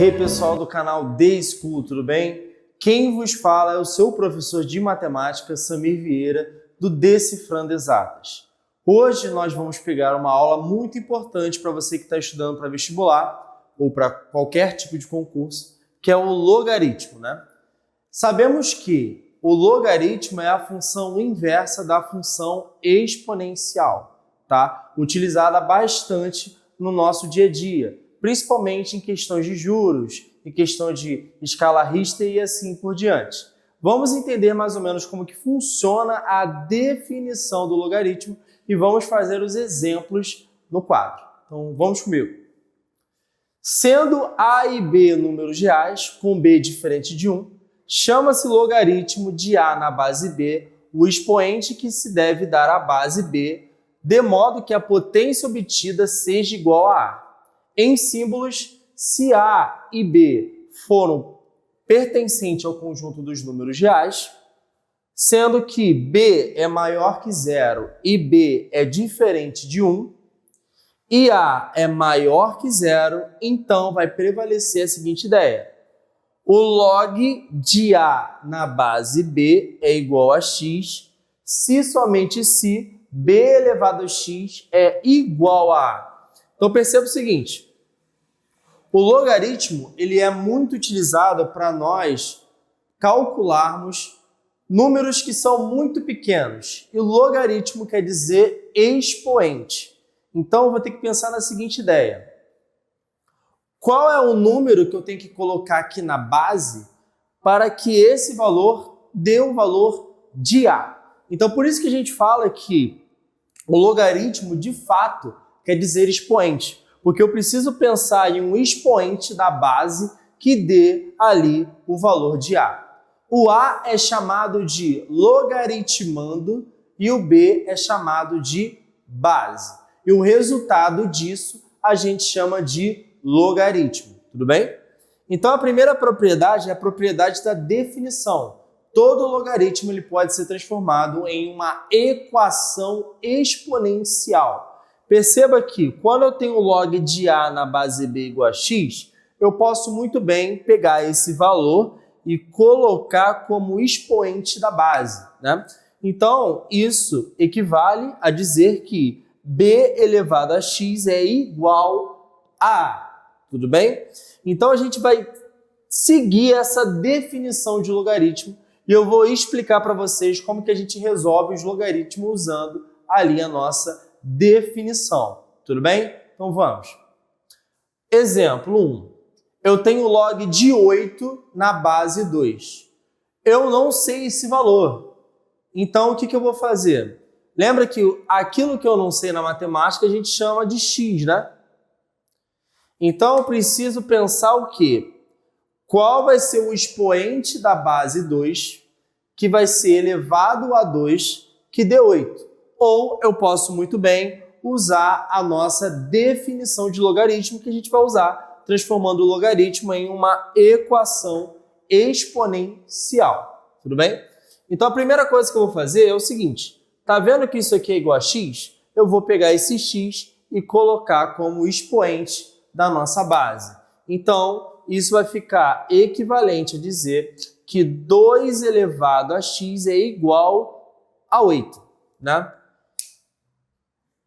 aí, pessoal do canal The School, tudo bem? Quem vos fala é o seu professor de matemática, Samir Vieira, do Decifrando Exatas. Hoje nós vamos pegar uma aula muito importante para você que está estudando para vestibular ou para qualquer tipo de concurso, que é o logaritmo, né? Sabemos que o logaritmo é a função inversa da função exponencial, tá? Utilizada bastante no nosso dia a dia, principalmente em questões de juros, em questão de escala Richter e assim por diante. Vamos entender mais ou menos como que funciona a definição do logaritmo e vamos fazer os exemplos no quadro. Então, vamos comigo. Sendo A e B números reais, com B diferente de 1, chama-se logaritmo de A na base B o expoente que se deve dar à base B, de modo que a potência obtida seja igual a A. Em símbolos, se A e B foram pertencentes ao conjunto dos números reais, sendo que B é maior que 0 e B é diferente de 1, e A é maior que 0, então vai prevalecer a seguinte ideia. O log de A na base B é igual a x, se somente se B elevado a x é igual a A. Então perceba o seguinte, o logaritmo ele é muito utilizado para nós calcularmos números que são muito pequenos. E logaritmo quer dizer expoente. Então eu vou ter que pensar na seguinte ideia. Qual é o número que eu tenho que colocar aqui na base para que esse valor dê o valor de A? Então por isso que a gente fala que o logaritmo de fato quer dizer expoente, porque eu preciso pensar em um expoente da base que dê ali o valor de A. O A é chamado de logaritmando e o B é chamado de base. E o resultado disso a gente chama de logaritmo, tudo bem? Então a primeira propriedade é a propriedade da definição. Todo logaritmo ele pode ser transformado em uma equação exponencial. Perceba que quando eu tenho log de A na base B igual a x, eu posso muito bem pegar esse valor e colocar como expoente da base, né? Então, isso equivale a dizer que B elevado a x é igual a A, tudo bem? Então, a gente vai seguir essa definição de logaritmo e eu vou explicar para vocês como que a gente resolve os logaritmos usando ali a nossa definição, tudo bem? Então vamos. Exemplo 1. Eu tenho log de 8 na base 2. Eu não sei esse valor. Então o que eu vou fazer? Lembra que aquilo que eu não sei na matemática a gente chama de x, né? Então eu preciso pensar o quê? Qual vai ser o expoente da base 2 que vai ser elevado a 2 que dê 8? Ou eu posso muito bem usar a nossa definição de logaritmo que a gente vai usar, transformando o logaritmo em uma equação exponencial. Tudo bem? Então a primeira coisa que eu vou fazer é o seguinte, tá vendo que isso aqui é igual a x? Eu vou pegar esse x e colocar como expoente da nossa base. Então isso vai ficar equivalente a dizer que 2 elevado a x é igual a 8, né?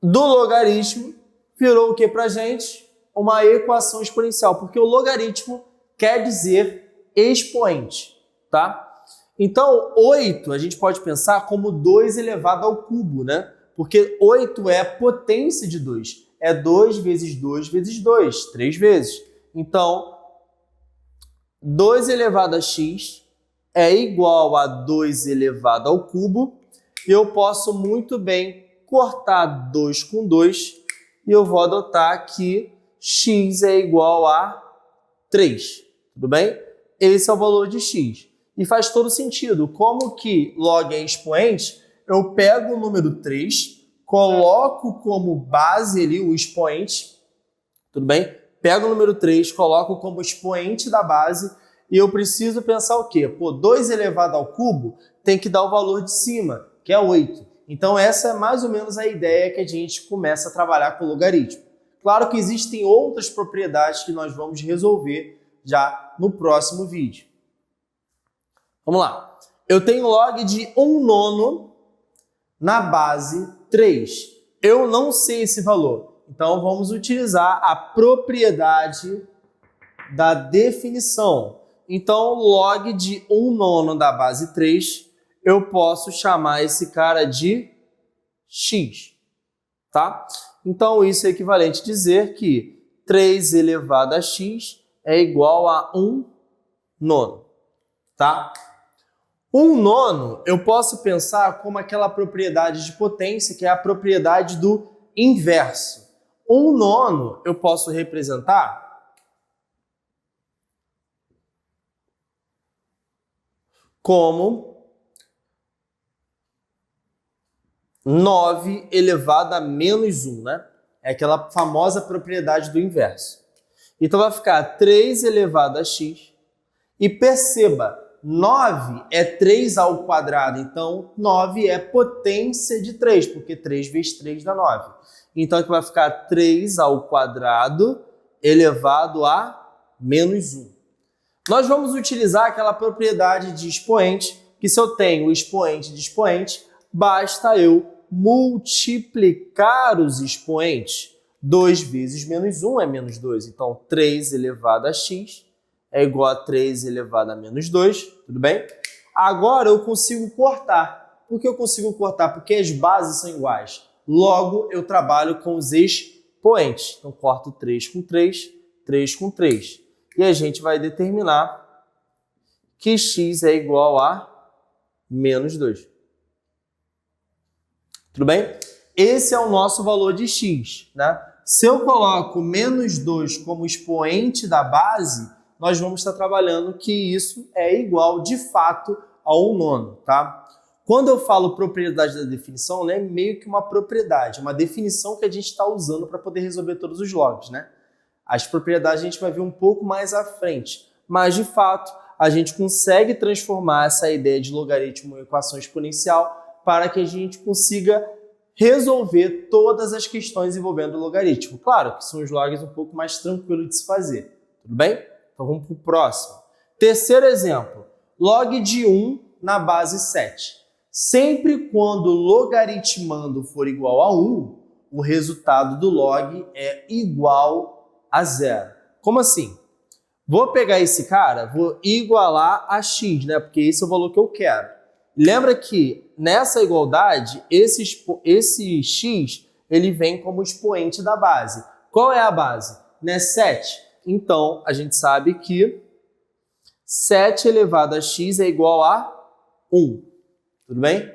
Do logaritmo virou o que para a gente? Uma equação exponencial, porque o logaritmo quer dizer expoente, tá? Então, 8 a gente pode pensar como 2 elevado ao cubo, né? Porque 8 é a potência de 2. É 2 vezes 2 vezes 2, 3 vezes. Então, 2 elevado a x é igual a 2 elevado ao cubo. E eu posso muito bem cortar 2 com 2 e eu vou adotar que x é igual a 3, tudo bem? Esse é o valor de x. E faz todo sentido. Como que log é expoente, eu pego o número 3, coloco como base ali o expoente, tudo bem? Pego o número 3, coloco como expoente da base e eu preciso pensar o quê? Pô, 2 elevado ao cubo tem que dar o valor de cima, que é 8. Então essa é mais ou menos a ideia que a gente começa a trabalhar com o logaritmo. Claro que existem outras propriedades que nós vamos resolver já no próximo vídeo. Vamos lá. Eu tenho log de 1/9 na base 3. Eu não sei esse valor, então vamos utilizar a propriedade da definição. Então, log de 1/9 da base 3, eu posso chamar esse cara de x, tá? Então, isso é equivalente a dizer que 3 elevado a x é igual a 1/9, tá? 1/9 eu posso pensar como aquela propriedade de potência que é a propriedade do inverso. 1/9 eu posso representar como 9 elevado a menos 1, né? É aquela famosa propriedade do inverso. Então vai ficar 3 elevado a x. E perceba, 9 é 3 ao quadrado, então 9 é potência de 3, porque 3 vezes 3 dá 9. Então aqui vai ficar 3 ao quadrado elevado a menos 1. Nós vamos utilizar aquela propriedade de expoente, que se eu tenho o expoente de expoente, basta eu multiplicar os expoentes. 2 vezes menos 1 é menos 2, então 3 elevado a x é igual a 3 elevado a menos 2, tudo bem? Agora eu consigo cortar. Por que eu consigo cortar? Porque as bases são iguais. Logo, eu trabalho com os expoentes. Então, corto 3 com 3, 3 com 3. E a gente vai determinar que x é igual a menos 2. Tudo bem? Esse é o nosso valor de x, né? Se eu coloco menos 2 como expoente da base, nós vamos estar trabalhando que isso é igual, de fato, a 1/9, tá? Quando eu falo propriedade da definição, é meio que uma propriedade, uma definição que a gente está usando para poder resolver todos os logs, né? As propriedades a gente vai ver um pouco mais à frente, mas, de fato, a gente consegue transformar essa ideia de logaritmo em equação exponencial para que a gente consiga resolver todas as questões envolvendo o logaritmo. Claro que são os logs um pouco mais tranquilos de se fazer, tudo bem? Então vamos para o próximo. Terceiro exemplo, log de 1 na base 7. Sempre quando logaritmando for igual a 1, o resultado do log é igual a 0. Como assim? Vou pegar esse cara, vou igualar a x, né? Porque esse é o valor que eu quero. Lembra que nessa igualdade, esse x ele vem como expoente da base. Qual é a base? Né? 7. Então, a gente sabe que 7 elevado a x é igual a 1. Tudo bem?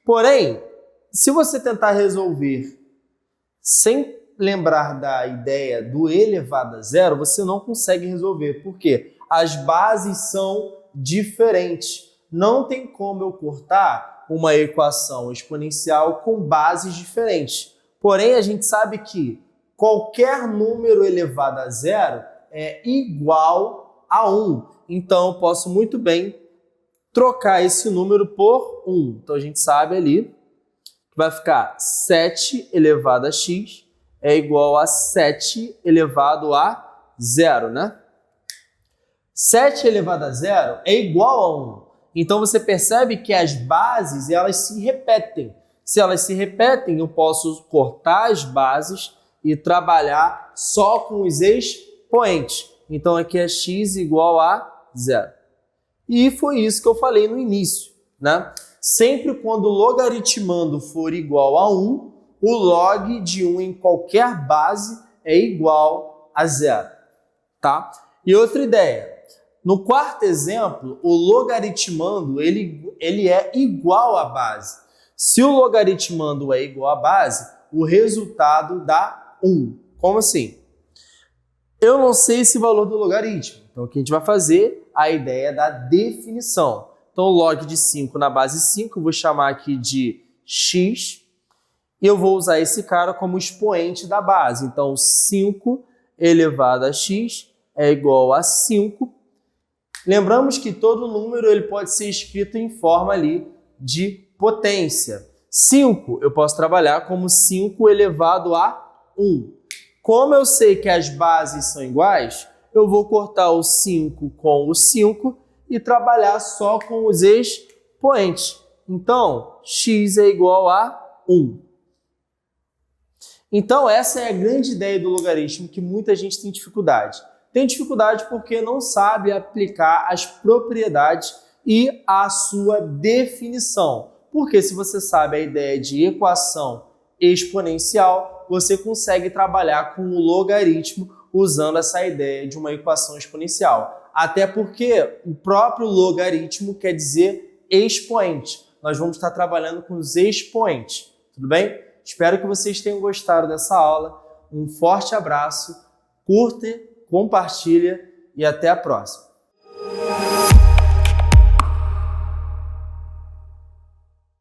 Porém, se você tentar resolver sem lembrar da ideia do elevado a 0, você não consegue resolver. Por quê? As bases são diferentes. Não tem como eu cortar uma equação exponencial com bases diferentes. Porém, a gente sabe que qualquer número elevado a 0 é igual a 1. Então, eu posso muito bem trocar esse número por 1. Então, a gente sabe ali que vai ficar 7 elevado a x é igual a 7 elevado a 0, né? 7 elevado a 0 é igual a 1. Então, você percebe que as bases, elas se repetem. Se elas se repetem, eu posso cortar as bases e trabalhar só com os expoentes. Então, aqui é x igual a 0. E foi isso que eu falei no início, né? Sempre quando logaritmando for igual a 1, o log de 1 em qualquer base é igual a 0, tá? E outra ideia. No quarto exemplo, o logaritmando ele é igual à base. Se o logaritmando é igual à base, o resultado dá 1. Como assim? Eu não sei esse valor do logaritmo. Então, o que a gente vai fazer? A ideia da definição. Então, log de 5 na base 5, eu vou chamar aqui de x. E eu vou usar esse cara como expoente da base. Então, 5 elevado a x é igual a 5. Lembramos que todo número ele pode ser escrito em forma ali de potência. 5 eu posso trabalhar como 5 elevado a 1. Como eu sei que as bases são iguais, eu vou cortar o 5 com o 5 e trabalhar só com os expoentes. Então, x é igual a 1. Então, essa é a grande ideia do logaritmo que muita gente tem dificuldade. Tem dificuldade porque não sabe aplicar as propriedades e a sua definição. Porque se você sabe a ideia de equação exponencial, você consegue trabalhar com o logaritmo usando essa ideia de uma equação exponencial. Até porque o próprio logaritmo quer dizer expoente. Nós vamos estar trabalhando com os expoentes, tudo bem? Espero que vocês tenham gostado dessa aula. Um forte abraço, curta, compartilha e até a próxima.